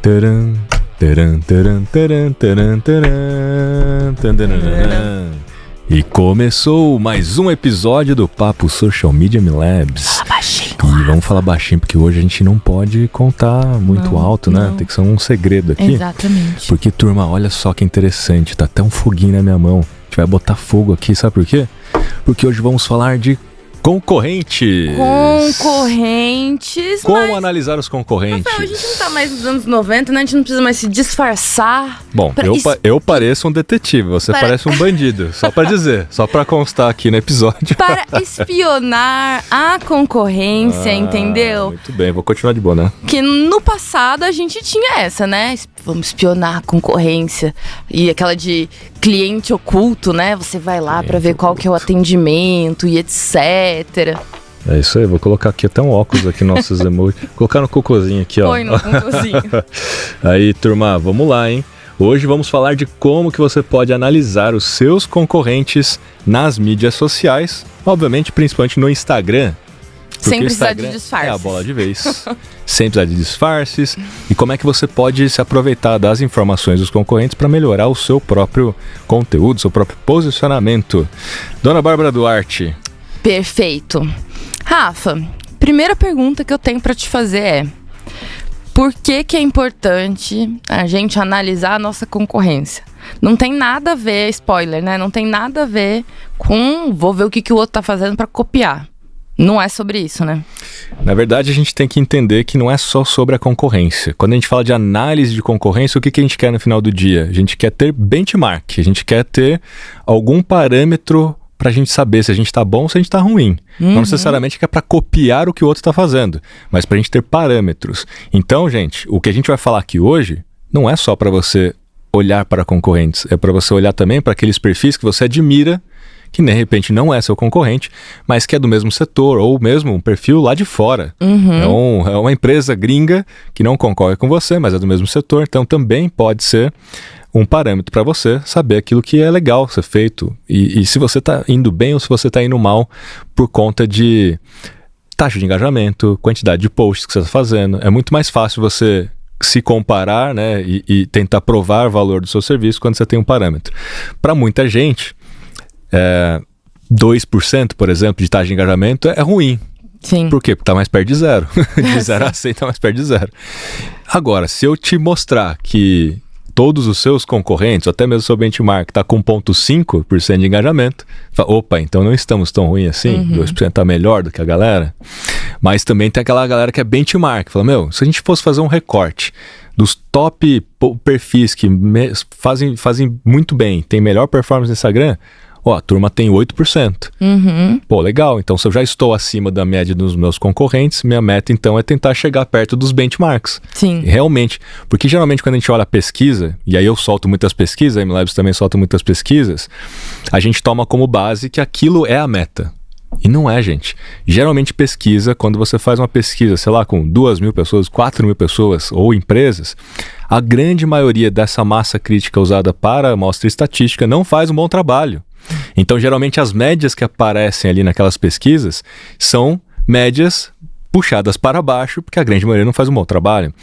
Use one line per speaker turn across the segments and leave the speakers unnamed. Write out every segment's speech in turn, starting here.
Taran, taran, taran, taran, taran, taran, taran. E começou mais um episódio do Papo Social Media Labs. E vamos falar baixinho, porque hoje a gente não pode contar muito alto, né? Tem que ser um segredo aqui.
Exatamente.
Porque, turma, olha só que interessante. Tá até um foguinho na minha mão. A gente vai botar fogo aqui, sabe por quê? Porque hoje vamos falar de concorrentes. Como analisar os concorrentes?
Rafael, a gente não tá mais nos anos 90, né? A gente não precisa mais se disfarçar.
Bom, eu pareço um detetive, você parece um bandido. Só pra dizer, só pra constar aqui no episódio.
Para espionar a concorrência, entendeu?
Muito bem, vou continuar de boa, né?
Que no passado a gente tinha essa, né? Vamos espionar a concorrência. E aquela de cliente oculto, né? Você vai lá pra ver qual que é o atendimento e etc.
É isso aí, vou colocar aqui até um óculos aqui, nossos emojis. Colocar no cocôzinho aqui, ó.
Põe no cocôzinho.
Aí, turma, vamos lá, hein? Hoje vamos falar de como que você pode analisar os seus concorrentes nas mídias sociais. Obviamente, principalmente no Instagram.
Sem precisar de disfarces.
É a bola de vez. Sem precisar de disfarces. E como é que você pode se aproveitar das informações dos concorrentes para melhorar o seu próprio conteúdo, seu próprio posicionamento. Dona Bárbara Duarte.
Perfeito. Rafa, primeira pergunta que eu tenho para te fazer é: por que é importante a gente analisar a nossa concorrência? Não tem nada a ver, spoiler, né? Não tem nada a ver com vou ver o que o outro tá fazendo para copiar. Não é sobre isso, né?
Na verdade, a gente tem que entender que não é só sobre a concorrência. Quando a gente fala de análise de concorrência, o que a gente quer no final do dia? A gente quer ter benchmark, a gente quer ter algum parâmetro pra gente saber se a gente tá bom ou se a gente tá ruim. Não necessariamente que é pra copiar o que o outro tá fazendo, mas pra gente ter parâmetros. Então, gente, o que a gente vai falar aqui hoje não é só pra você olhar para concorrentes, é pra você olhar também para aqueles perfis que você admira, que de repente não é seu concorrente, mas que é do mesmo setor, ou mesmo um perfil lá de fora. É uma empresa gringa que não concorre com você, mas é do mesmo setor, então também pode ser um parâmetro para você saber aquilo que é legal ser feito e se você está indo bem ou se você está indo mal por conta de taxa de engajamento, quantidade de posts que você está fazendo. É muito mais fácil você se comparar, né, e tentar provar o valor do seu serviço quando você tem um parâmetro. Para muita gente, 2%, por exemplo, de taxa de engajamento é ruim.
Sim.
Por quê? Porque está mais perto de zero. De 0 a 100 está mais perto de zero. Agora, se eu te mostrar que todos os seus concorrentes, até mesmo o seu benchmark, está com 0,5% de engajamento, fala, opa, então não estamos tão ruim assim, 2% está melhor do que a galera. Mas também tem aquela galera que é benchmark, fala, se a gente fosse fazer um recorte dos top perfis que fazem muito bem, tem melhor performance no Instagram, a turma tem 8%. Pô, legal. Então, se eu já estou acima da média dos meus concorrentes, minha meta, então, é tentar chegar perto dos benchmarks.
Sim.
Realmente. Porque, geralmente, quando a gente olha a pesquisa, e aí eu solto muitas pesquisas, a MLabs também solta muitas pesquisas, a gente toma como base que aquilo é a meta. E não é, gente. Geralmente pesquisa, quando você faz uma pesquisa, sei lá, com 2.000 pessoas, 4.000 pessoas ou empresas, a grande maioria dessa massa crítica usada para amostra estatística não faz um bom trabalho. Então, geralmente, as médias que aparecem ali naquelas pesquisas são médias puxadas para baixo, porque a grande maioria não faz um bom trabalho.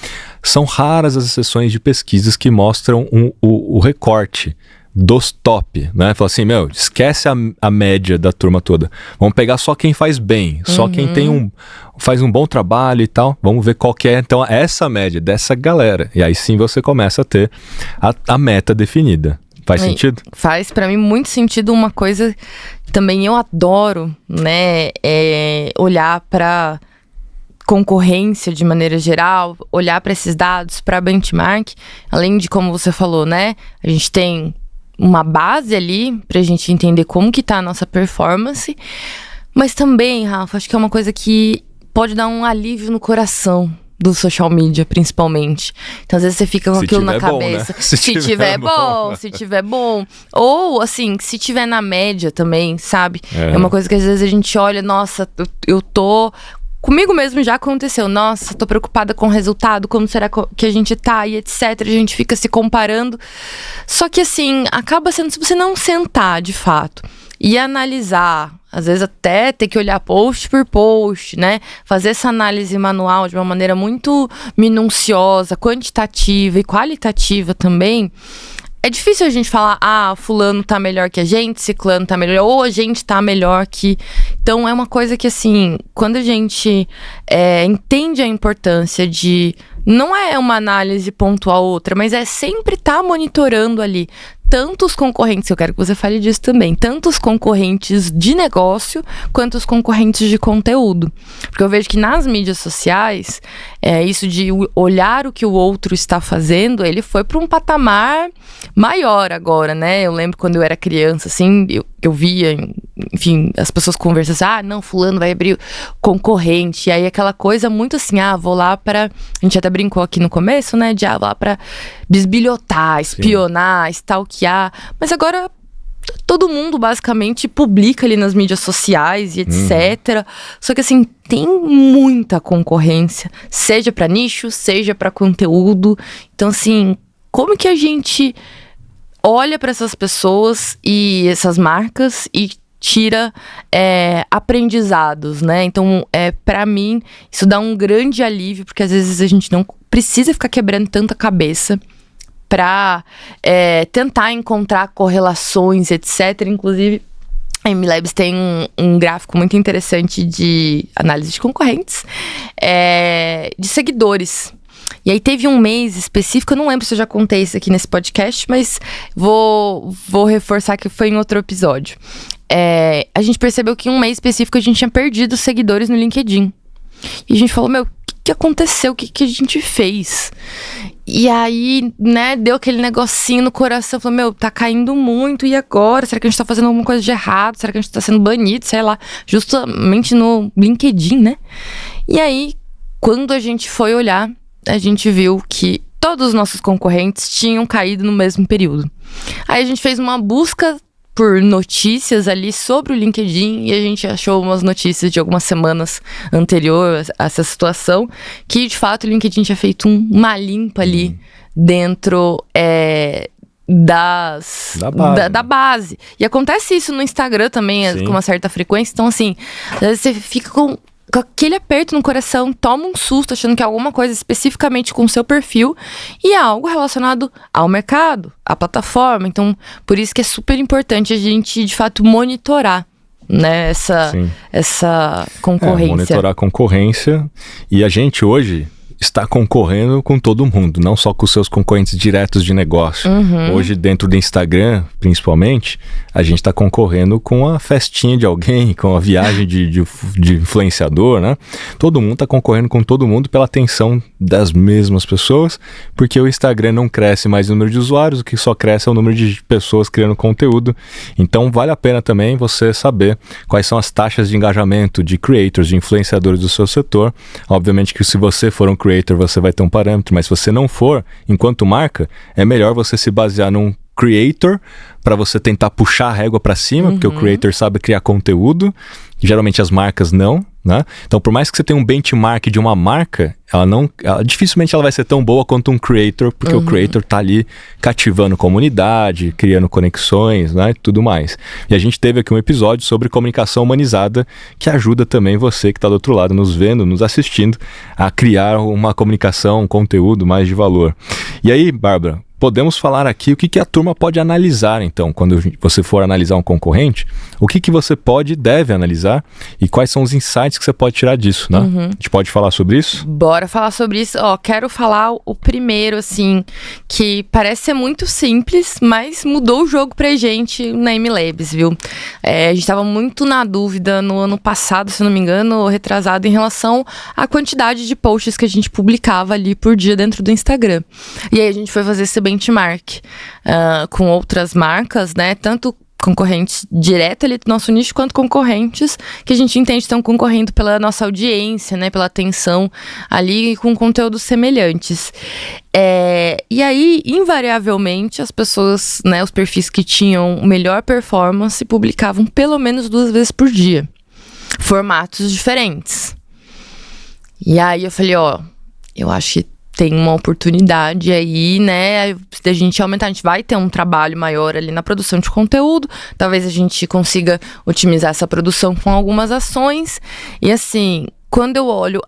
São raras as exceções de pesquisas que mostram o recorte dos top, né? Fala assim, esquece a média da turma toda. Vamos pegar só quem faz bem, só quem faz um bom trabalho e tal. Vamos ver qual que é, então, essa média dessa galera. E aí sim você começa a ter a meta definida. Faz sentido?
Faz, pra mim, muito sentido. Uma coisa que também eu adoro, né, é olhar pra concorrência de maneira geral, olhar pra esses dados, pra benchmark. Além de, como você falou, né, a gente tem uma base ali pra gente entender como que tá a nossa performance. Mas também, Rafa, acho que é uma coisa que pode dar um alívio no coração do social media, principalmente. Então, às vezes você fica com aquilo na cabeça.
Bom, né?
Se tiver bom. Ou, assim, se tiver na média também, sabe? É uma coisa que às vezes a gente olha, nossa, eu tô... Comigo mesmo já aconteceu, nossa, tô preocupada com o resultado, como será que a gente tá e etc. A gente fica se comparando. Só que, assim, acaba sendo, se você não sentar, de fato, e analisar às vezes até ter que olhar post por post, né? Fazer essa análise manual de uma maneira muito minuciosa, quantitativa e qualitativa também. É difícil a gente falar, fulano tá melhor que a gente, ciclano tá melhor, ou a gente tá melhor que... Então é uma coisa que, assim, quando a gente entende a importância de... Não é uma análise pontual outra, mas é sempre estar monitorando ali tanto os concorrentes, eu quero que você fale disso também, tanto os concorrentes de negócio quanto os concorrentes de conteúdo. Porque eu vejo que nas mídias sociais, isso de olhar o que o outro está fazendo, ele foi para um patamar maior agora, né? Eu lembro quando eu era criança, assim, eu via, enfim, as pessoas conversando assim, não, fulano vai abrir concorrente, e aí aquela coisa muito assim, vou lá para... A gente até brincou aqui no começo, né, de vou lá para bisbilhotar, espionar, stalkear, mas agora todo mundo basicamente publica ali nas mídias sociais e etc. Só que assim, tem muita concorrência, seja para nicho, seja para conteúdo. Então assim, como que a gente olha para essas pessoas e essas marcas e tira aprendizados, né? Então, para mim, isso dá um grande alívio, porque às vezes a gente não precisa ficar quebrando tanta cabeça para tentar encontrar correlações, etc. Inclusive, a MLabs tem um gráfico muito interessante de análise de concorrentes, de seguidores. E aí teve um mês específico, eu não lembro se eu já contei isso aqui nesse podcast, mas vou reforçar que foi em outro episódio. A gente percebeu que em um mês específico a gente tinha perdido seguidores no LinkedIn. E a gente falou, o que aconteceu? O que a gente fez? E aí, né, deu aquele negocinho no coração. Falou, tá caindo muito, e agora? Será que a gente tá fazendo alguma coisa de errado? Será que a gente tá sendo banido? Sei lá, justamente no LinkedIn, né? E aí, quando a gente foi olhar, a gente viu que todos os nossos concorrentes tinham caído no mesmo período. Aí a gente fez uma busca por notícias ali sobre o LinkedIn e a gente achou umas notícias de algumas semanas anterior a essa situação, que de fato o LinkedIn tinha feito uma limpa ali dentro da base. E acontece isso no Instagram também, com uma certa frequência. Então assim, às vezes você fica com aquele aperto no coração, toma um susto achando que é alguma coisa especificamente com o seu perfil e é algo relacionado ao mercado, à plataforma. Então, por isso que é super importante a gente, de fato, monitorar, né, essa concorrência.
Monitorar a concorrência. E a gente hoje está concorrendo com todo mundo, não só com os seus concorrentes diretos de negócio. Hoje, dentro do Instagram, principalmente, a gente está concorrendo com a festinha de alguém, com a viagem de influenciador, né? Todo mundo está concorrendo com todo mundo pela atenção das mesmas pessoas, porque o Instagram não cresce mais o número de usuários, o que só cresce é o número de pessoas criando conteúdo. Então, vale a pena também você saber quais são as taxas de engajamento de creators, de influenciadores do seu setor. Obviamente que se você for um creator, você vai ter um parâmetro, mas se você não for, enquanto marca, é melhor você se basear num creator para você tentar puxar a régua para cima, porque o creator sabe criar conteúdo, geralmente as marcas não, né? Então, por mais que você tenha um benchmark de uma marca, dificilmente ela vai ser tão boa quanto um creator, porque o creator tá ali cativando comunidade, criando conexões, né, e tudo mais. E a gente teve aqui um episódio sobre comunicação humanizada, que ajuda também você que está do outro lado, nos vendo, nos assistindo, a criar uma comunicação, um conteúdo mais de valor. E aí, Bárbara, podemos falar aqui o que a turma pode analisar, então, quando você for analisar um concorrente, o que você pode e deve analisar e quais são os insights que você pode tirar disso, né? A gente pode falar sobre isso?
Bora falar sobre isso. Quero falar o primeiro, assim, que parece ser muito simples, mas mudou o jogo pra gente na MLabs, viu? A gente tava muito na dúvida no ano passado, se não me engano, retrasado, em relação à quantidade de posts que a gente publicava ali por dia dentro do Instagram. E aí a gente foi fazer esse benchmark com outras marcas, né? Tanto concorrentes direto ali do nosso nicho, quanto concorrentes que a gente entende estão concorrendo pela nossa audiência, né? Pela atenção ali com conteúdos semelhantes. E aí, invariavelmente, as pessoas, né? Os perfis que tinham melhor performance publicavam pelo menos 2 vezes por dia. Formatos diferentes. E aí eu falei, eu acho que tem uma oportunidade aí, né, da gente aumentar. A gente vai ter um trabalho maior ali na produção de conteúdo. Talvez a gente consiga otimizar essa produção com algumas ações. E assim, quando eu olho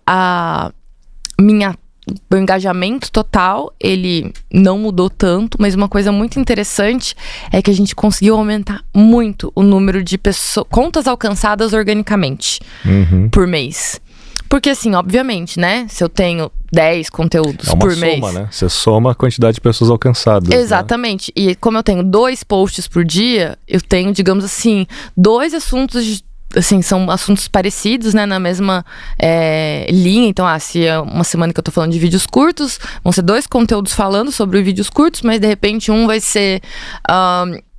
meu engajamento total, ele não mudou tanto, mas uma coisa muito interessante é que a gente conseguiu aumentar muito o número de contas alcançadas organicamente por mês. Porque assim, obviamente, né, se eu tenho 10 conteúdos por mês...
É uma soma, né? Você soma a quantidade de pessoas alcançadas.
Exatamente. Né? E como eu tenho 2 posts por dia, eu tenho, digamos assim, 2 assuntos assim, são assuntos parecidos, né, na mesma linha. Então, se é uma semana que eu tô falando de vídeos curtos, vão ser 2 conteúdos falando sobre vídeos curtos, mas de repente um vai ser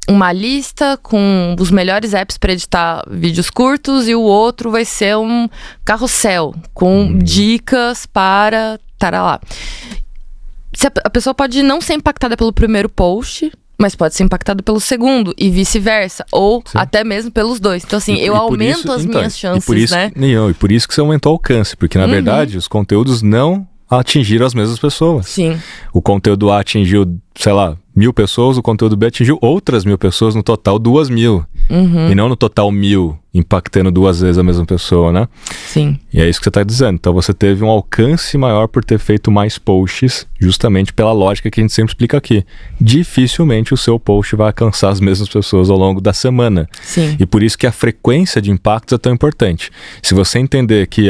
uma lista com os melhores apps para editar vídeos curtos e o outro vai ser um carrossel com dicas para lá. A pessoa pode não ser impactada pelo primeiro post, mas pode ser impactada pelo segundo e vice-versa, ou até mesmo pelos 2. Então assim, eu aumento as minhas chances, né?
E por isso que você aumentou o alcance, porque na verdade os conteúdos não atingiram as mesmas pessoas.
Sim.
O conteúdo A atingiu, sei lá, 1.000 pessoas, o conteúdo B atingiu outras 1.000 pessoas, no total 2.000. E não no total 1.000, impactando 2 vezes a mesma pessoa, né?
Sim.
E é isso que você está dizendo. Então você teve um alcance maior por ter feito mais posts, justamente pela lógica que a gente sempre explica aqui. Dificilmente o seu post vai alcançar as mesmas pessoas ao longo da semana.
Sim.
E por isso que a frequência de impactos é tão importante. Se você entender que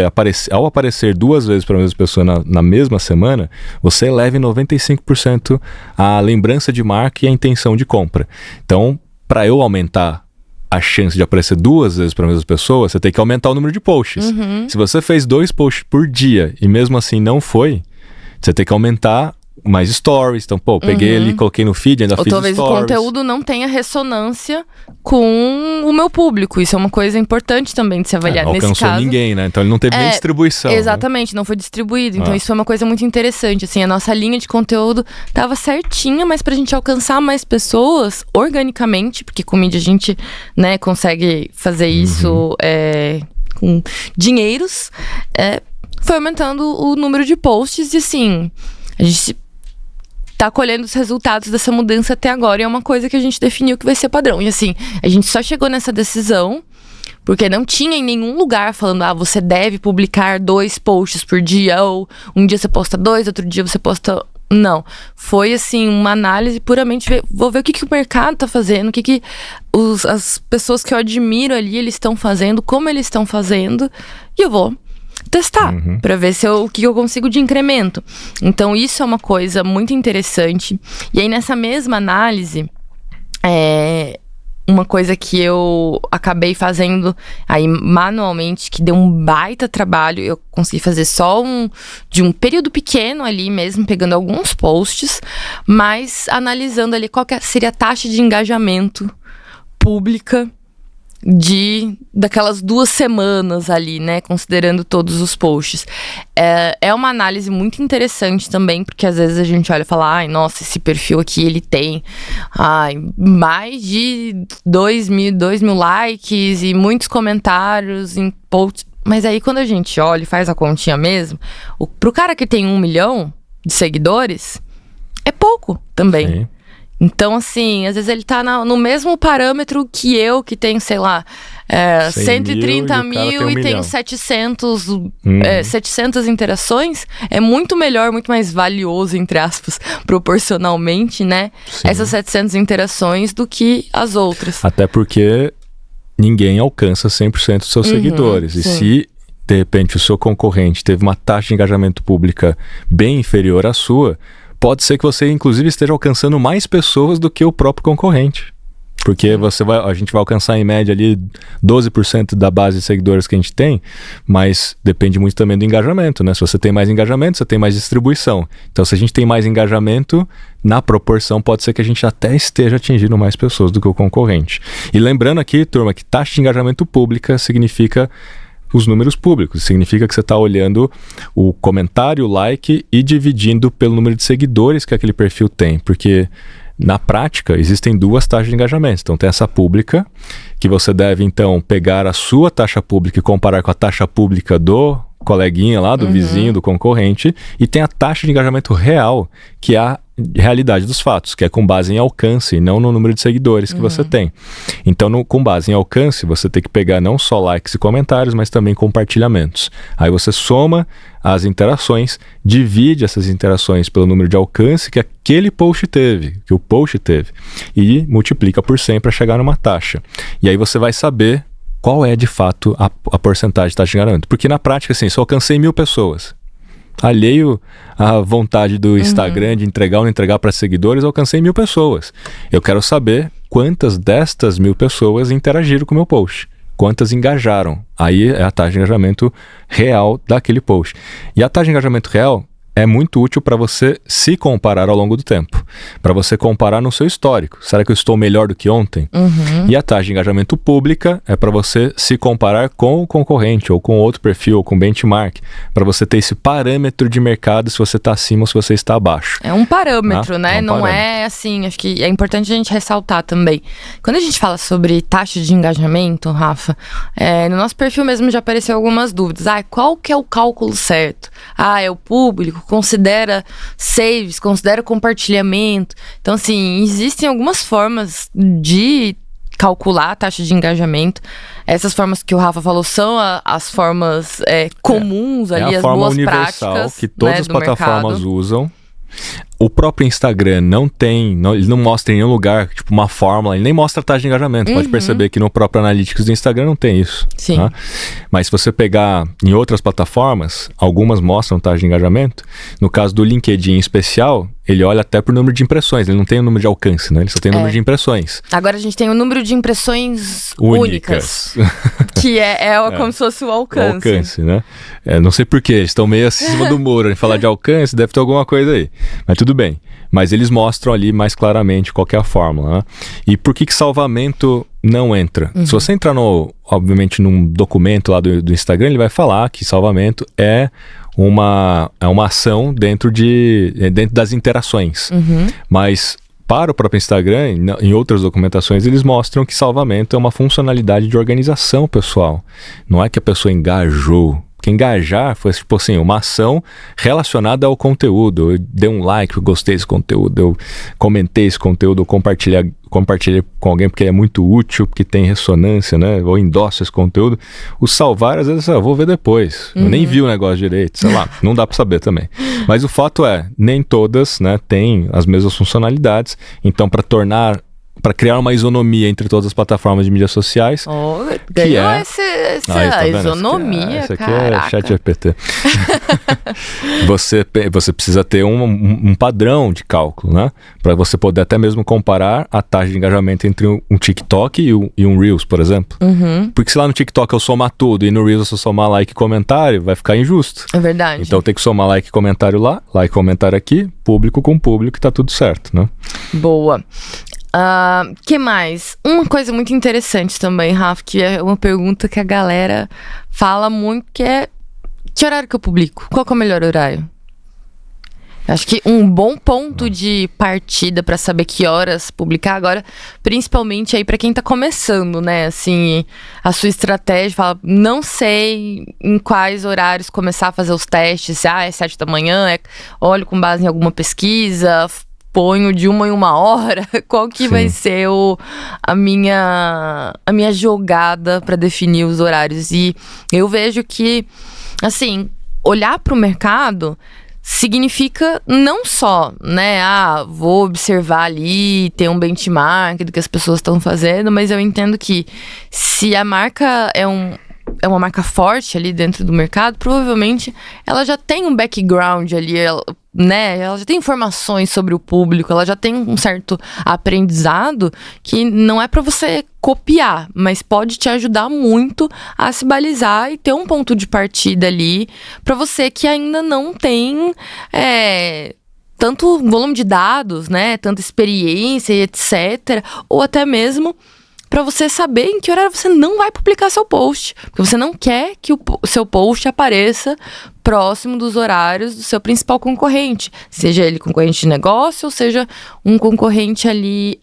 ao aparecer 2 vezes para a mesma pessoa na mesma semana, você eleva em 95% a lembrança de marca e a intenção de compra. Então, para eu aumentar a chance de aparecer 2 vezes para a mesma pessoa, você tem que aumentar o número de posts. Se você fez 2 posts por dia e mesmo assim não foi, você tem que aumentar mais stories. Então, peguei ali, coloquei no feed, ainda fiz stories.
Ou talvez o conteúdo não tenha ressonância com o meu público. Isso é uma coisa importante também de se avaliar nesse caso.
Alcançou ninguém, né? Então ele não teve nem distribuição.
Exatamente, não foi distribuído. Então isso foi uma coisa muito interessante. Assim, a nossa linha de conteúdo tava certinha, mas pra gente alcançar mais pessoas organicamente, porque com mídia a gente, né, consegue fazer isso com dinheiros, foi aumentando o número de posts e assim, a gente tá colhendo os resultados dessa mudança até agora e é uma coisa que a gente definiu que vai ser padrão. E assim, a gente só chegou nessa decisão porque não tinha em nenhum lugar falando, você deve publicar 2 posts por dia, ou um dia você posta 2, outro dia você posta... Não, foi assim, uma análise puramente, vou ver o que o mercado tá fazendo, o que as pessoas que eu admiro ali, eles estão fazendo, como eles estão fazendo, e eu vou testar para ver o que eu consigo de incremento. Então isso é uma coisa muito interessante. E aí nessa mesma análise, uma coisa que eu acabei fazendo aí manualmente, que deu um baita trabalho, eu consegui fazer só de um período pequeno ali mesmo, pegando alguns posts, mas analisando ali qual que seria a taxa de engajamento pública daquelas 2 semanas ali, né, considerando todos os posts. É uma análise muito interessante também, porque às vezes a gente olha e fala, nossa, esse perfil aqui, ele tem mais de 2 mil likes e muitos comentários em posts. Mas aí quando a gente olha e faz a continha mesmo, pro cara que tem 1 milhão de seguidores, é pouco também. Sim. Então, assim, às vezes ele tá no mesmo parâmetro que eu, que tenho, sei lá, 130 mil e tenho 700 interações. É muito melhor, muito mais valioso, entre aspas, proporcionalmente, né? Sim. Essas 700 interações do que as outras.
Até porque ninguém alcança 100% dos seus seguidores. E se, de repente, o seu concorrente teve uma taxa de engajamento pública bem inferior à sua, pode ser que você, inclusive, esteja alcançando mais pessoas do que o próprio concorrente. Porque a gente vai alcançar, em média, ali 12% da base de seguidores que a gente tem, mas depende muito também do engajamento, né? Se você tem mais engajamento, você tem mais distribuição. Então, se a gente tem mais engajamento, na proporção, pode ser que a gente até esteja atingindo mais pessoas do que o concorrente. E lembrando aqui, turma, que taxa de engajamento pública significa os números públicos. Significa que você está olhando o comentário, o like e dividindo pelo número de seguidores que aquele perfil tem. Porque, na prática, existem 2 taxas de engajamento. Então, tem essa pública, que você deve, então, pegar a sua taxa pública e comparar com a taxa pública do coleguinha lá, do vizinho, do concorrente, e tem a taxa de engajamento real, que é a realidade dos fatos, que é com base em alcance e não no número de seguidores que você tem. Então, com base em alcance, você tem que pegar não só likes e comentários, mas também compartilhamentos. Aí você soma as interações, divide essas interações pelo número de alcance que aquele post teve, que o post teve, e multiplica por 100 para chegar numa taxa. E aí você vai saber qual é de fato a porcentagem de taxa de engajamento. Porque na prática, assim, se eu alcancei 1.000 pessoas, alheio à vontade do Instagram de entregar ou não entregar para seguidores, eu alcancei 1.000 pessoas. Eu quero saber quantas destas 1.000 pessoas interagiram com o meu post. Quantas engajaram. Aí é a taxa de engajamento real daquele post. E a taxa de engajamento real é muito útil para você se comparar ao longo do tempo. Para você comparar no seu histórico. Será que eu estou melhor do que ontem? E a taxa de engajamento pública é para você se comparar com o concorrente, ou com outro perfil, ou com benchmark. Para você ter esse parâmetro de mercado, se você está acima ou se você está abaixo.
É um parâmetro, né?
É um
Não
parâmetro.
é assim, acho que é importante a gente ressaltar também. Quando a gente fala sobre taxa de engajamento, Rafa, no nosso perfil mesmo já apareceu algumas dúvidas. Qual que é o cálculo certo? É o público? Considera saves, considera compartilhamento. Então, assim, existem algumas formas de calcular a taxa de engajamento. Essas formas que o Rafa falou são as formas comuns ali, as
forma
boas
universal
práticas,
que todas
né,
as
do
plataformas
mercado.
usam. O próprio Instagram ele não mostra em nenhum lugar, tipo, uma fórmula, ele nem mostra a taxa de engajamento. Pode perceber que no próprio Analytics do Instagram não tem isso.
Sim.
Tá? Mas se você pegar em outras plataformas, algumas mostram taxa de engajamento. No caso do LinkedIn em especial, ele olha até por número de impressões, ele não tem o número de alcance, né? Ele só tem o número de impressões.
Agora a gente tem o número de impressões únicas, que é como se fosse o alcance.
O alcance, né? Não sei porquê, eles estão meio acima do muro. A gente falar de alcance, deve ter alguma coisa aí. Mas tudo bem. Mas eles mostram ali mais claramente qual que é a fórmula, né? E por que salvamento não entra? Se você entrar, obviamente, num documento lá do Instagram, ele vai falar que salvamento é uma ação dentro das interações. Mas para o próprio Instagram, em outras documentações, eles mostram que salvamento é uma funcionalidade de organização pessoal. Não é que a pessoa engajou. Porque engajar foi, tipo assim, uma ação relacionada ao conteúdo. Eu dei um like, eu gostei desse conteúdo, eu comentei esse conteúdo, eu compartilhei com alguém porque é muito útil, porque tem ressonância, né? Ou endosso esse conteúdo. O salvar, às vezes, eu vou ver depois. Eu nem vi o negócio direito, sei lá, não dá para saber também. Mas o fato é, nem todas, né, têm as mesmas funcionalidades. Então, para criar uma isonomia entre todas as plataformas de mídias sociais.
Ganhou essa isonomia,
essa aqui
caraca.
é ChatGPT. Você precisa ter um padrão de cálculo, né? Para você poder até mesmo comparar a taxa de engajamento entre um TikTok e um Reels, por exemplo. Porque se lá no TikTok eu somar tudo e no Reels eu somar like e comentário, vai ficar injusto.
É verdade.
Então tem que somar like e comentário lá, like e comentário aqui, público com público, e tá tudo certo, né?
Boa. Que mais? Uma coisa muito interessante também, Rafa, que é uma pergunta que a galera fala muito, que é: que horário que eu publico? Qual que é o melhor horário? Acho que um bom ponto de partida para saber que horas publicar agora, principalmente aí para quem tá começando, né? Assim, a sua estratégia, fala, não sei em quais horários começar a fazer os testes. É 7 da manhã, olho com base em alguma pesquisa, ponho de 1 em 1 hora. Qual que vai ser a minha jogada para definir os horários? E eu vejo que, assim, olhar para o mercado significa não só, né, vou observar ali, ter um benchmark do que as pessoas estão fazendo, mas eu entendo que se a marca é uma marca forte ali dentro do mercado, provavelmente ela já tem um background ali, ela já tem informações sobre o público, ela já tem um certo aprendizado que não é para você copiar, mas pode te ajudar muito a se balizar e ter um ponto de partida ali para você que ainda não tem tanto volume de dados, né, tanta experiência e etc, ou até mesmo para você saber em que horário você não vai publicar seu post. Porque você não quer que o seu post apareça próximo dos horários do seu principal concorrente. Seja ele concorrente de negócio ou seja um concorrente ali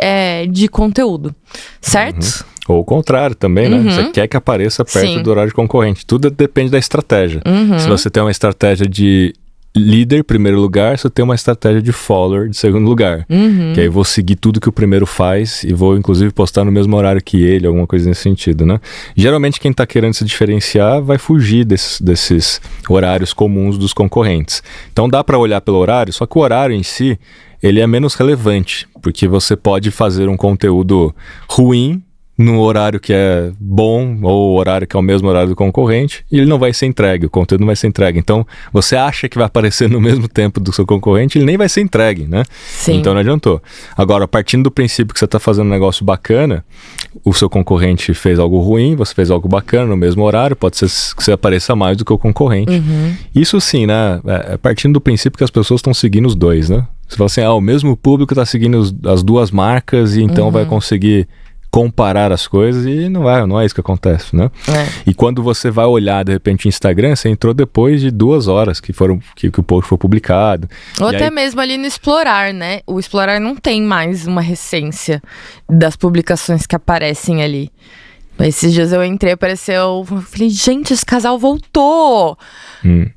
de conteúdo. Certo?
Ou o contrário também, né? Você quer que apareça perto do horário concorrente. Tudo depende da estratégia. Se você tem uma estratégia de líder, primeiro lugar, você tem uma estratégia de follower, de segundo lugar. Que aí eu vou seguir tudo que o primeiro faz e vou, inclusive, postar no mesmo horário que ele, alguma coisa nesse sentido, né? Geralmente, quem está querendo se diferenciar vai fugir desses horários comuns dos concorrentes. Então, dá para olhar pelo horário, só que o horário em si, ele é menos relevante, porque você pode fazer um conteúdo ruim no horário que é bom ou o horário que é o mesmo horário do concorrente e ele não vai ser entregue, o conteúdo não vai ser entregue. Então, você acha que vai aparecer no mesmo tempo do seu concorrente, ele nem vai ser entregue, né?
Sim.
Então, não adiantou. Agora, partindo do princípio que você está fazendo um negócio bacana, o seu concorrente fez algo ruim, você fez algo bacana no mesmo horário, pode ser que você apareça mais do que o concorrente. Isso sim, né? Partindo do princípio que as pessoas estão seguindo os dois, né? Você fala assim, o mesmo público está seguindo as duas marcas e então vai conseguir comparar as coisas e não é isso que acontece, né? E quando você vai olhar, de repente, o Instagram, você entrou depois de 2 horas que o post foi publicado.
Ou até mesmo ali no Explorar, né? O Explorar não tem mais uma recência das publicações que aparecem ali. Esses dias eu entrei, apareceu, falei, gente, esse casal voltou!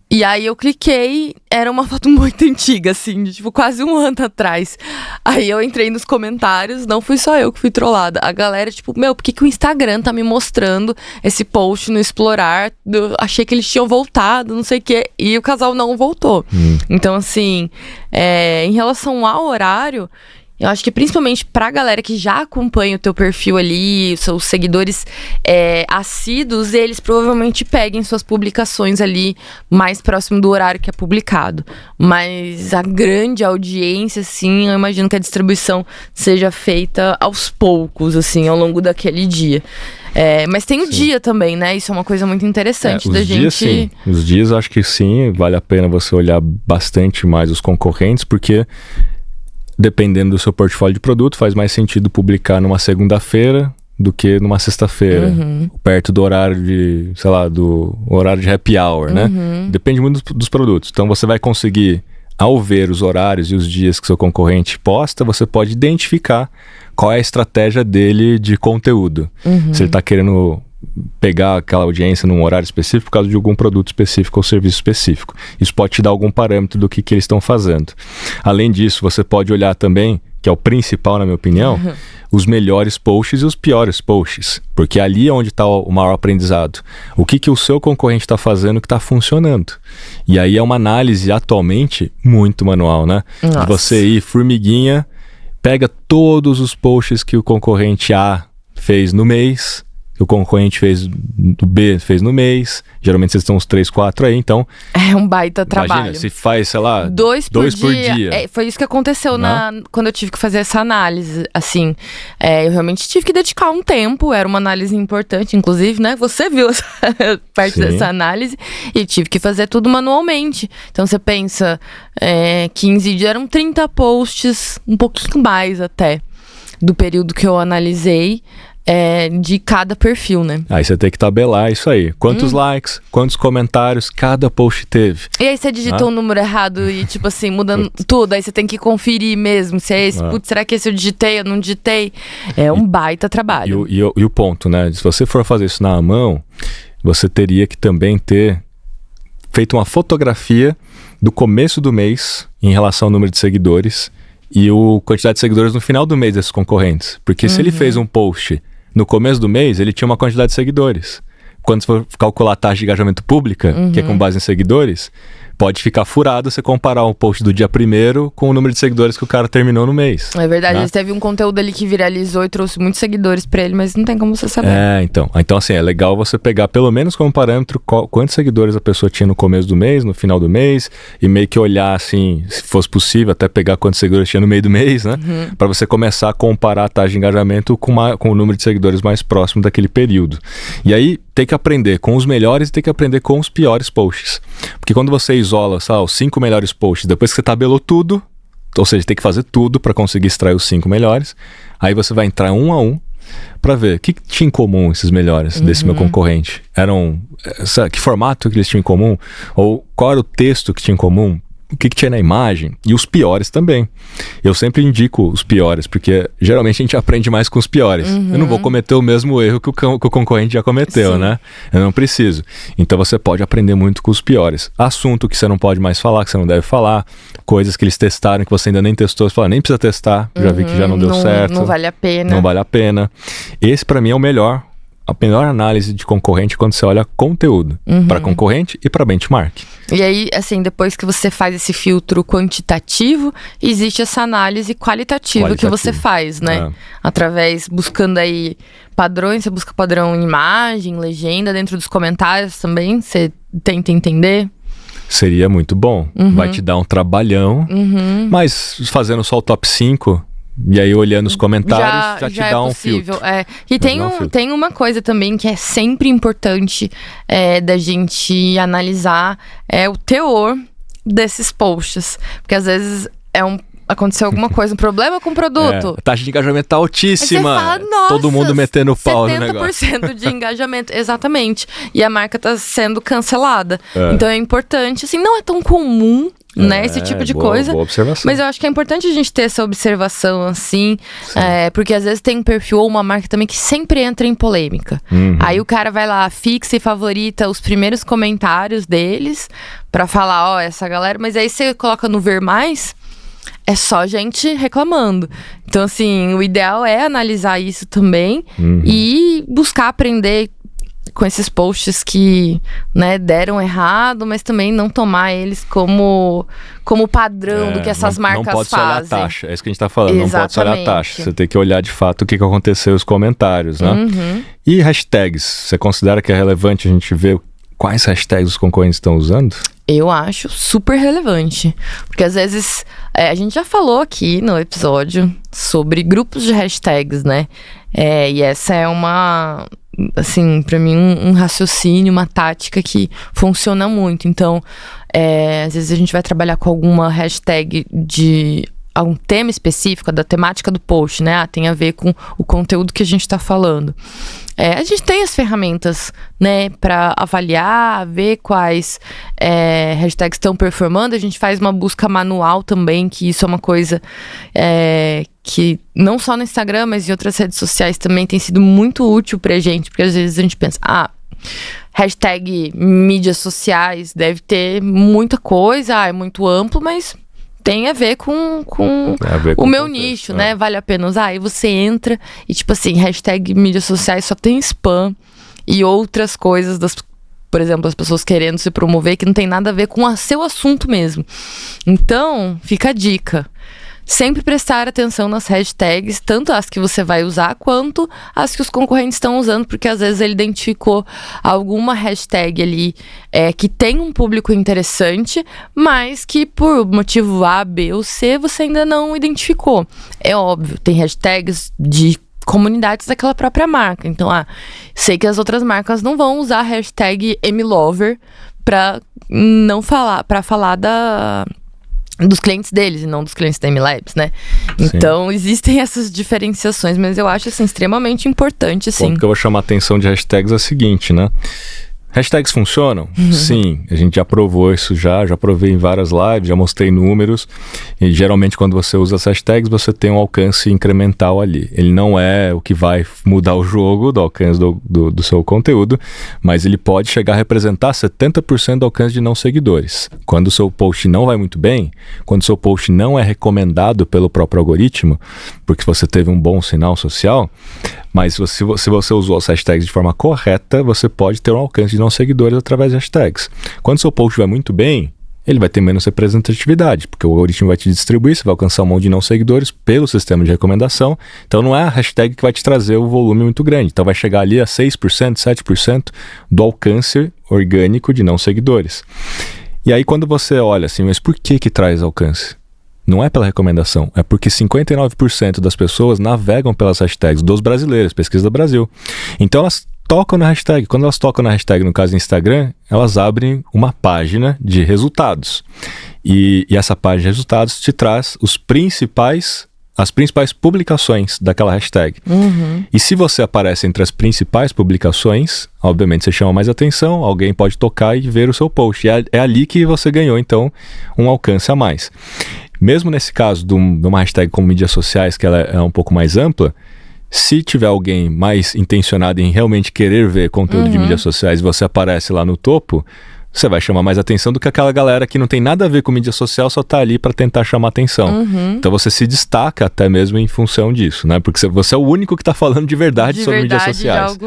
E aí eu cliquei, era uma foto muito antiga, assim, de tipo quase 1 ano atrás. Aí eu entrei nos comentários, não fui só eu que fui trollada. A galera, tipo, por que o Instagram tá me mostrando esse post no Explorar? Eu achei que eles tinham voltado, não sei o quê. E o casal não voltou. Então, assim, em relação ao horário, eu acho que principalmente pra galera que já acompanha o teu perfil ali, os seus seguidores assíduos, eles provavelmente peguem suas publicações ali mais próximo do horário que é publicado. Mas a grande audiência, assim, eu imagino que a distribuição seja feita aos poucos, assim, ao longo daquele dia. Mas tem o dia também, né? Isso é uma coisa muito interessante da gente...
Sim. Os dias, acho que sim, vale a pena você olhar bastante mais os concorrentes, porque... dependendo do seu portfólio de produto, faz mais sentido publicar numa segunda-feira do que numa sexta-feira, perto do horário de, sei lá, do horário de happy hour, né? Depende muito dos produtos. Então, você vai conseguir, ao ver os horários e os dias que seu concorrente posta, você pode identificar qual é a estratégia dele de conteúdo. Se ele está querendo pegar aquela audiência num horário específico por causa de algum produto específico ou serviço específico. Isso pode te dar algum parâmetro do que eles estão fazendo. Além disso, você pode olhar também, que é o principal na minha opinião, os melhores posts e os piores posts, porque ali é onde está o maior aprendizado. O que o seu concorrente está fazendo que está funcionando. E aí é uma análise atualmente muito manual, né? De você ir formiguinha, pega todos os posts que o concorrente A fez no mês, que o concorrente fez do B, fez no mês. Geralmente vocês estão uns 3, 4 aí, então... É
um baita trabalho.
Imagina, se faz, sei lá,
2 por dia. Foi isso que aconteceu quando eu tive que fazer essa análise, assim. Eu realmente tive que dedicar um tempo, era uma análise importante, inclusive, né? Você viu essa parte dessa análise, e tive que fazer tudo manualmente. Então você pensa, 15 dias, eram 30 posts, um pouquinho mais até, do período que eu analisei, de cada perfil, né?
Aí você tem que tabelar isso aí. Quantos likes, quantos comentários cada post teve.
E aí você digitou um número errado e, tipo assim, mudando tudo. Aí você tem que conferir mesmo se é esse. Putz, será que esse eu digitei, eu não digitei? É um baita trabalho.
E o ponto, né? Se você for fazer isso na mão, você teria que também ter feito uma fotografia do começo do mês em relação ao número de seguidores e a quantidade de seguidores no final do mês desses concorrentes. Porque se ele fez um post no começo do mês, ele tinha uma quantidade de seguidores. Quando você for calcular a taxa de engajamento pública, que é com base em seguidores, pode ficar furado você comparar um post do dia 1º com o número de seguidores que o cara terminou no mês.
É verdade, né? Teve um conteúdo ali que viralizou e trouxe muitos seguidores pra ele, mas não tem como você saber.
Então assim, é legal você pegar pelo menos como parâmetro quantos seguidores a pessoa tinha no começo do mês, no final do mês, e meio que olhar assim, se fosse possível, até pegar quantos seguidores tinha no meio do mês, né? Pra você começar a comparar a taxa de engajamento com o número de seguidores mais próximo daquele período. E aí, tem que aprender com os melhores e tem que aprender com os piores posts. Porque quando você isola, sabe, os 5 melhores posts, depois que você tabelou tudo, ou seja, tem que fazer tudo para conseguir extrair os 5 melhores, aí você vai entrar um a um para ver o que tinha em comum esses melhores desse meu concorrente. Que formato que eles tinham em comum? Ou qual era o texto que tinha em comum? o que tinha na imagem, e os piores também. Eu sempre indico os piores, porque geralmente a gente aprende mais com os piores. Eu não vou cometer o mesmo erro que o concorrente já cometeu, né? Eu não preciso. Então você pode aprender muito com os piores. Assunto que você não pode mais falar, que você não deve falar, coisas que eles testaram que você ainda nem testou, você fala, nem precisa testar, já vi que já não deu certo.
Não vale a pena.
Não vale a pena. Esse pra mim é o melhor. A melhor análise de concorrente quando você olha conteúdo para concorrente e para benchmark.
E aí, assim, depois que você faz esse filtro quantitativo, existe essa análise qualitativa que você faz, né? Através, buscando aí padrões, você busca padrão em imagem, legenda, dentro dos comentários também, você tenta entender.
Seria muito bom. Vai te dar um trabalhão, mas fazendo só o top 5... E aí, olhando os comentários, já te dá um filtro.
E tem uma coisa também que é sempre importante da gente analisar, é o teor desses posts. Porque às vezes aconteceu alguma coisa, um problema com o produto.
A taxa de engajamento tá altíssima.
Aí você fala, nossa,
todo mundo metendo pau no negócio.
70% de engajamento, exatamente. E a marca tá sendo cancelada. Então é importante, assim, não é tão comum, né, esse tipo de coisa.
Boa observação.
Mas eu acho que é importante a gente ter essa observação, assim, porque às vezes tem um perfil ou uma marca também que sempre entra em polêmica. Aí o cara vai lá, fixa e favorita os primeiros comentários deles pra falar, ó, essa galera, mas aí você coloca no ver mais, é só gente reclamando. Então, assim, o ideal é analisar isso também e buscar aprender com esses posts que, né, deram errado, mas também não tomar eles como padrão do que essas marcas fazem.
Não pode só olhar a taxa, é isso que a gente tá falando.
Exatamente.
Não pode só olhar a taxa, você tem que olhar de fato o que aconteceu nos comentários, né? E hashtags, você considera que é relevante a gente ver quais hashtags os concorrentes estão usando?
Eu acho super relevante, porque às vezes, a gente já falou aqui no episódio sobre grupos de hashtags, né? E essa é uma, assim, pra mim, um raciocínio, uma tática que funciona muito. Então, às vezes a gente vai trabalhar com alguma hashtag de algum tema específico, da temática do post, né? Tem a ver com o conteúdo que a gente tá falando. A gente tem as ferramentas, né, para avaliar, ver quais hashtags estão performando. A gente faz uma busca manual também, que isso é uma coisa que não só no Instagram, mas em outras redes sociais também tem sido muito útil pra gente, porque às vezes a gente pensa, hashtag mídias sociais deve ter muita coisa, é muito amplo, mas tem a ver com o meu nicho, né? Vale a pena usar. Aí você entra e, tipo assim, hashtag mídias sociais só tem spam e outras coisas, por exemplo, as pessoas querendo se promover que não tem nada a ver com o seu assunto mesmo. Então, fica a dica. Sempre prestar atenção nas hashtags, tanto as que você vai usar, quanto as que os concorrentes estão usando, porque às vezes ele identificou alguma hashtag ali que tem um público interessante, mas que por motivo A, B ou C você ainda não identificou. É óbvio, tem hashtags de comunidades daquela própria marca. Então, sei que as outras marcas não vão usar a hashtag MLover para falar dos clientes deles e não dos clientes da MLabs, né? Então, existem essas diferenciações, mas eu acho, assim, extremamente importante, sim.
O que eu vou chamar a atenção de hashtags é o seguinte, né? Hashtags funcionam? Sim, a gente já provou isso já provei em várias lives, já mostrei números, e geralmente quando você usa as hashtags, você tem um alcance incremental ali. Ele não é o que vai mudar o jogo do alcance do seu conteúdo, mas ele pode chegar a representar 70% do alcance de não seguidores. Quando o seu post não vai muito bem, quando o seu post não é recomendado pelo próprio algoritmo, porque você teve um bom sinal social, mas se você usou as hashtags de forma correta, você pode ter um alcance de não seguidores através de hashtags. Quando o seu post vai muito bem, ele vai ter menos representatividade, porque o algoritmo vai te distribuir, você vai alcançar um monte de não seguidores pelo sistema de recomendação. Então não é a hashtag que vai te trazer o volume muito grande. Então vai chegar ali a 6%, 7% do alcance orgânico de não seguidores. E aí quando você olha assim, mas por que traz alcance? Não é pela recomendação, é porque 59% das pessoas navegam pelas hashtags dos brasileiros, pesquisa do Brasil. Então elas tocam na hashtag. Quando elas tocam na hashtag, no caso do Instagram, elas abrem uma página de resultados. E essa página de resultados te traz os principais as principais publicações daquela hashtag. E se você aparece entre as principais publicações, obviamente você chama mais atenção, alguém pode tocar e ver o seu post. E é ali que você ganhou, então, um alcance a mais. Mesmo nesse caso de uma hashtag como mídias sociais, que ela é um pouco mais ampla, se tiver alguém mais intencionado em realmente querer ver conteúdo de mídias sociais e você aparece lá no topo, você vai chamar mais atenção do que aquela galera que não tem nada a ver com mídia social, só tá ali para tentar chamar atenção. Então você se destaca até mesmo em função disso, né? Porque você é o único que tá falando de verdade sobre mídias sociais.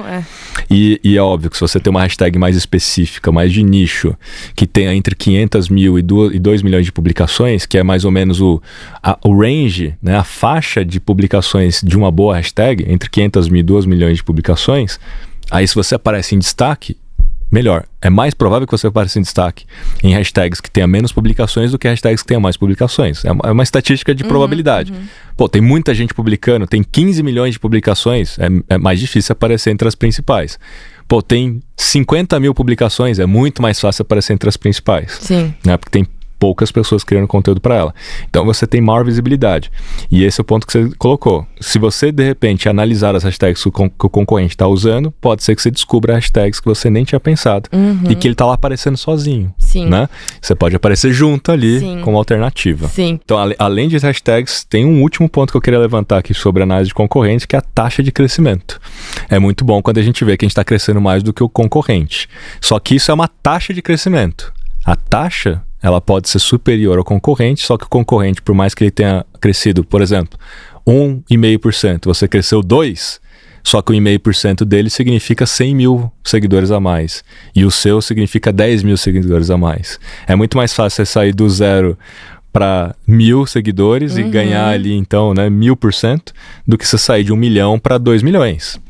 E é óbvio que se você tem uma hashtag mais específica, mais de nicho, que tenha entre 500 mil e 2 milhões de publicações, que é mais ou menos o range, né? A faixa de publicações de uma boa hashtag, entre 500 mil e 2 milhões de publicações, aí se você aparece em destaque, melhor. É mais provável que você apareça em destaque em hashtags que tenha menos publicações do que hashtags que tenham mais publicações. É uma estatística de probabilidade. Pô, tem muita gente publicando, tem 15 milhões de publicações, é mais difícil aparecer entre as principais. Pô, tem 50 mil publicações, é muito mais fácil aparecer entre as principais.
Sim.
Né? Porque tem poucas pessoas criando conteúdo para ela. Então você tem maior visibilidade. E esse é o ponto que você colocou. Se você, de repente, analisar as hashtags que o concorrente está usando, pode ser que você descubra hashtags que você nem tinha pensado. E que ele está lá aparecendo sozinho.
Sim.
Né? Você pode aparecer junto ali como alternativa.
Sim.
Então, além de hashtags, tem um último ponto que eu queria levantar aqui sobre análise de concorrente, que é a taxa de crescimento. É muito bom quando a gente vê que a gente está crescendo mais do que o concorrente. Só que isso é uma taxa de crescimento. A taxa, ela pode ser superior ao concorrente, só que o concorrente, por mais que ele tenha crescido, por exemplo, 1,5%, você cresceu 2%, só que o 1,5% dele significa 100 mil seguidores a mais. E o seu significa 10 mil seguidores a mais. É muito mais fácil você sair do 0 para 1.000 seguidores e ganhar ali, então, né, 1.000%, do que você sair de 1 milhão para 2 milhões.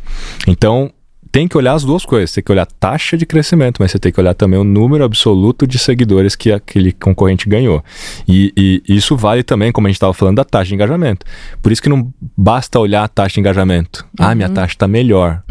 Então, tem que olhar as duas coisas, tem que olhar a taxa de crescimento, mas você tem que olhar também o número absoluto de seguidores que aquele concorrente ganhou. E isso vale também, como a gente estava falando, da taxa de engajamento. Por isso que não basta olhar a taxa de engajamento. Minha taxa está melhor.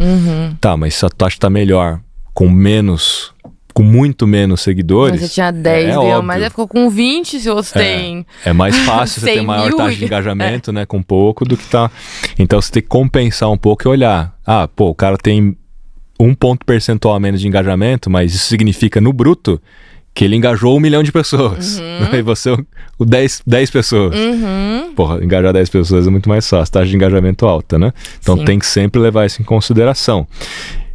Tá, mas se a taxa está melhor com muito menos seguidores...
Mas você tinha 10, mas ficou com 20 se você tem...
É mais fácil você ter maior taxa de engajamento, né, com pouco do que tá... Então você tem que compensar um pouco e olhar. O cara tem 1 ponto percentual a menos de engajamento, mas isso significa no bruto que ele engajou 1 milhão de pessoas. E você, 10 pessoas. Porra, engajar 10 pessoas é muito mais fácil, taxa de engajamento alta, né? Então tem que sempre levar isso em consideração.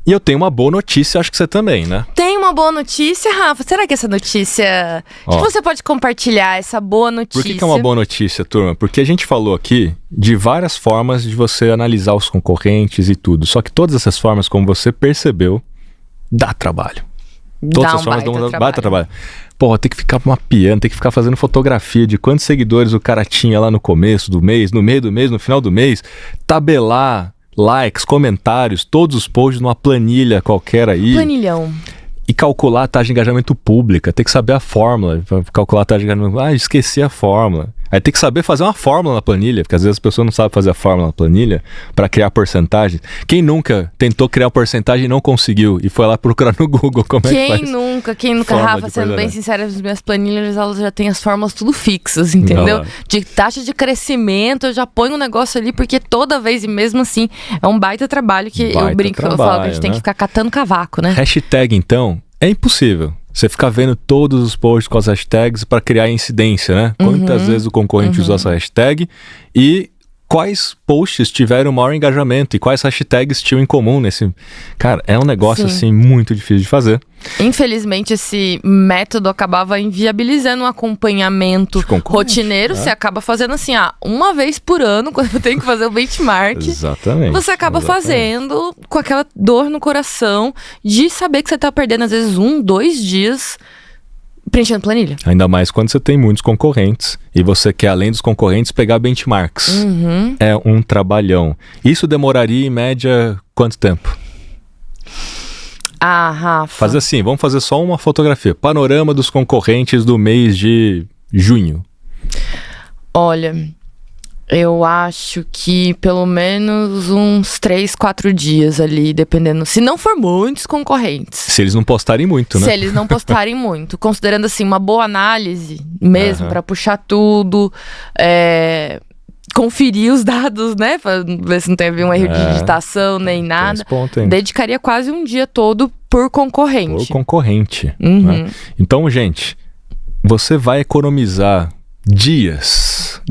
E eu tenho uma boa notícia, acho que você também, né?
Tem uma boa notícia, Rafa? Será que essa notícia... Acho que você pode compartilhar essa boa notícia.
Por que é uma boa notícia, turma? Porque a gente falou aqui de várias formas de você analisar os concorrentes e tudo. Só que todas essas formas, como você percebeu, dá trabalho. Todas as formas dão baita trabalho. Porra, tem que ficar mapeando, tem que ficar fazendo fotografia de quantos seguidores o cara tinha lá no começo do mês, no meio do mês, no final do mês. Tabelar likes, comentários, todos os posts numa planilha qualquer aí.
Planilhão.
E calcular a taxa de engajamento pública. Tem que saber a fórmula. Calcular a taxa de engajamento. Esqueci a fórmula. Aí tem que saber fazer uma fórmula na planilha, porque às vezes as pessoas não sabem fazer a fórmula na planilha para criar porcentagem. Quem nunca tentou criar porcentagem e não conseguiu e foi lá procurar no Google como é que faz?
Quem nunca, Rafa, sendo bem sincera, as minhas planilhas, elas já têm as fórmulas tudo fixas, entendeu? De taxa de crescimento, eu já ponho um negócio ali, porque toda vez, e mesmo assim, é um baita trabalho que eu brinco, eu falo que a gente tem que ficar catando cavaco, né?
Hashtag, então, é impossível. Você ficar vendo todos os posts com as hashtags para criar incidência, né? Quantas vezes o concorrente usou essa hashtag e quais posts tiveram maior engajamento e quais hashtags tinham em comum nesse... Cara, é um negócio, assim, muito difícil de fazer.
Infelizmente, esse método acabava inviabilizando um acompanhamento rotineiro. Você acaba fazendo assim, uma vez por ano, quando tem que fazer o benchmark.
Exatamente.
Você acaba fazendo com aquela dor no coração de saber que você tá perdendo, às vezes, 1, 2 dias preenchendo planilha.
Ainda mais quando você tem muitos concorrentes e você quer, além dos concorrentes, pegar benchmarks. É um trabalhão. Isso demoraria, em média, quanto tempo?
Rafa.
Fazer assim, vamos fazer só uma fotografia. Panorama dos concorrentes do mês de junho.
Olha, eu acho que pelo menos uns 3, 4 dias ali, dependendo. Se não for muitos concorrentes.
Se eles não postarem muito, né?
Se eles não postarem muito. Considerando assim uma boa análise mesmo, para puxar tudo. conferir os dados, né? Pra ver se não tem um erro de digitação nem nada. Dedicaria quase um dia todo por concorrente.
Por concorrente. Né? Então, gente, você vai economizar dias.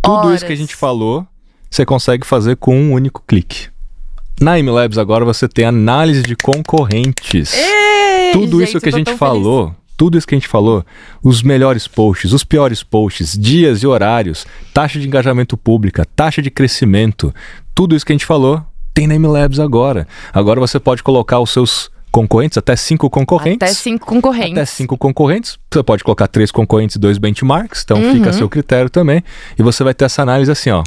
Tudo
Horas.
Isso que a gente falou, você consegue fazer com um único clique. Na MLabs agora você tem análise de concorrentes. Tudo isso que a gente falou, os melhores posts, os piores posts, dias e horários, taxa de engajamento pública, taxa de crescimento, tudo isso que a gente falou tem na MLabs agora. Agora você pode colocar os seus concorrentes, até 5 concorrentes.
Até 5 concorrentes.
Até 5 concorrentes. Você pode colocar 3 concorrentes e 2 benchmarks, então fica a seu critério também. E você vai ter essa análise assim, ó.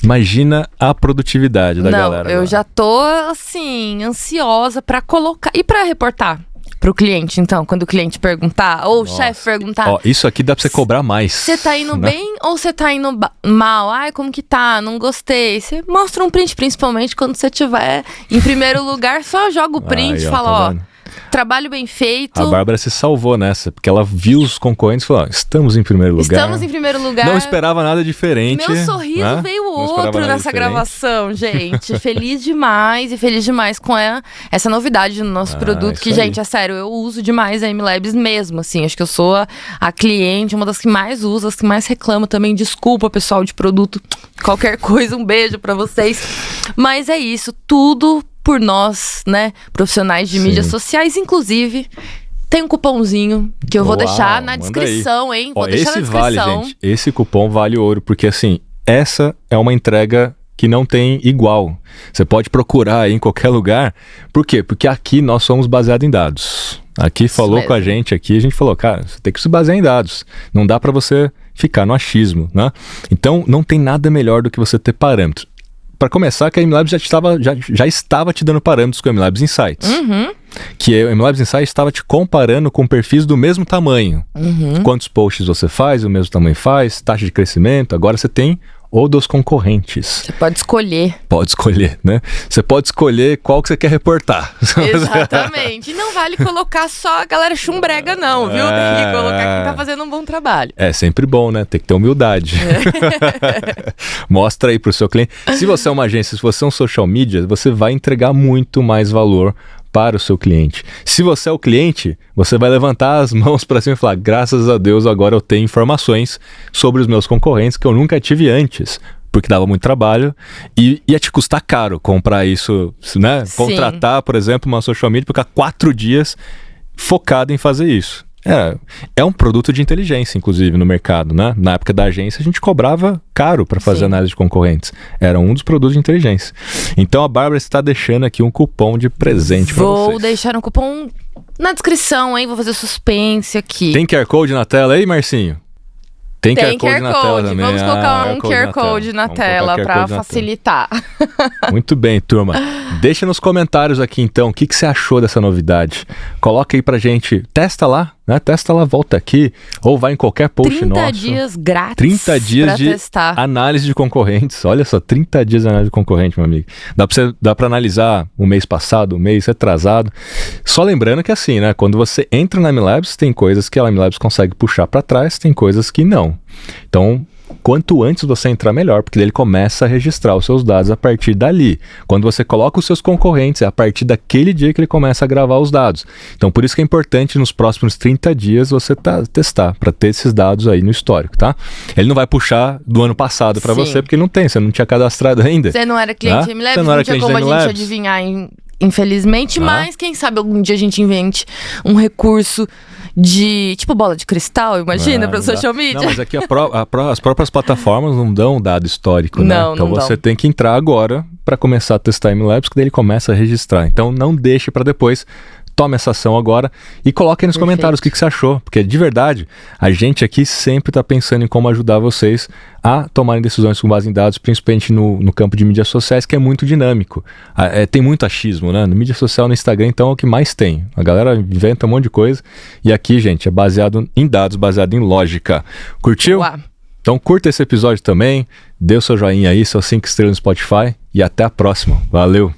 Imagina a produtividade da galera.
Eu já tô, assim, ansiosa pra colocar e pra reportar pro cliente, então, quando o cliente perguntar, ou o chefe perguntar.
Ó, isso aqui dá pra você cobrar mais.
Você tá indo bem ou você tá indo mal? Ai, como que tá? Não gostei. Você mostra um print, principalmente quando você tiver em primeiro lugar, só joga o print e fala,
tá
trabalho bem feito.
A Bárbara se salvou nessa, porque ela viu os concorrentes e falou, estamos em primeiro lugar.
Estamos em primeiro lugar.
Não esperava nada diferente.
Meu sorriso veio outro nessa gravação, gente. Feliz demais e feliz demais com essa novidade no nosso produto, que, gente, é sério, eu uso demais a MLabs mesmo, assim. Acho que eu sou a cliente, uma das que mais usa, as que mais reclama também. Desculpa, pessoal de produto, qualquer coisa, um beijo pra vocês. Mas é isso, tudo por nós, né, profissionais de mídias sociais, inclusive, tem um cupomzinho que eu vou deixar na descrição, hein? Vou deixar na descrição.
Vale, gente. Esse cupom vale ouro, porque assim, essa é uma entrega que não tem igual. Você pode procurar aí em qualquer lugar. Por quê? Porque aqui nós somos baseados em dados. Aqui falou com a gente, a gente falou, cara, você tem que se basear em dados. Não dá para você ficar no achismo, né? Então, não tem nada melhor do que você ter parâmetros. Para começar, que a MLabs já estava te dando parâmetros com a MLabs Insights. Que a MLabs Insights estava te comparando com perfis do mesmo tamanho. Quantos posts você faz, o mesmo tamanho faz, taxa de crescimento. Agora você tem ou dos concorrentes.
Você pode escolher.
Pode escolher, né? Você pode escolher qual que você quer reportar.
Exatamente. E não vale colocar só a galera chumbrega não, viu? Tem que colocar quem tá fazendo um bom trabalho.
É sempre bom, né? Tem que ter humildade. Mostra aí pro seu cliente. Se você é uma agência, se você é um social media, você vai entregar muito mais valor para o seu cliente. Se você é o cliente, você vai levantar as mãos para cima e falar, graças a Deus agora eu tenho informações sobre os meus concorrentes que eu nunca tive antes, porque dava muito trabalho e ia te custar caro comprar isso, né?
Sim.
Contratar, por exemplo, uma social media, ficar 4 dias focado em fazer isso. É um produto de inteligência, inclusive, no mercado, né? Na época da agência, a gente cobrava caro para fazer análise de concorrentes. Era um dos produtos de inteligência. Então, a Bárbara está deixando aqui um cupom de presente para vocês.
Vou deixar um cupom na descrição, hein? Vou fazer suspense aqui.
Tem QR Code na tela aí, Marcinho? Tem QR Code na tela também.
Vamos colocar um QR Code na tela para facilitar.
Muito bem, turma. Deixa nos comentários aqui, então, o que você achou dessa novidade. Coloca aí pra gente. Testa lá, né? Testa lá, volta aqui. Ou vai em qualquer post
30
nosso.
30 dias grátis
30 dias de
testar.
Análise de concorrentes. Olha só, 30 dias de análise de concorrente, meu amigo. Dá pra analisar o mês passado, o mês retrasado. Só lembrando que assim, né? Quando você entra na MLabs, tem coisas que a MLabs consegue puxar pra trás, tem coisas que não. Então, quanto antes você entrar, melhor, porque ele começa a registrar os seus dados a partir dali. Quando você coloca os seus concorrentes, é a partir daquele dia que ele começa a gravar os dados. Então, por isso que é importante nos próximos 30 dias você testar, para ter esses dados aí no histórico, tá? Ele não vai puxar do ano passado para você, porque não tem, você não tinha cadastrado ainda.
Você não era cliente MLabs, não tinha como a gente adivinhar, infelizmente, mas quem sabe algum dia a gente invente um recurso de, tipo, bola de cristal, imagina, para social media.
Não, mas aqui as próprias plataformas não dão dado histórico, né? Então você tem que entrar agora para começar a testar MLabs, que daí ele começa a registrar. Então não deixe para depois. Tome essa ação agora e coloque aí nos comentários o que você achou. Porque, de verdade, a gente aqui sempre está pensando em como ajudar vocês a tomarem decisões com base em dados, principalmente no campo de mídias sociais, que é muito dinâmico. Tem muito achismo, né? No mídia social, no Instagram, então, é o que mais tem. A galera inventa um monte de coisa. E aqui, gente, é baseado em dados, baseado em lógica. Curtiu?
Uau.
Então, curta esse episódio também. Dê o seu joinha aí, seus 5 estrelas no Spotify. E até a próxima. Valeu!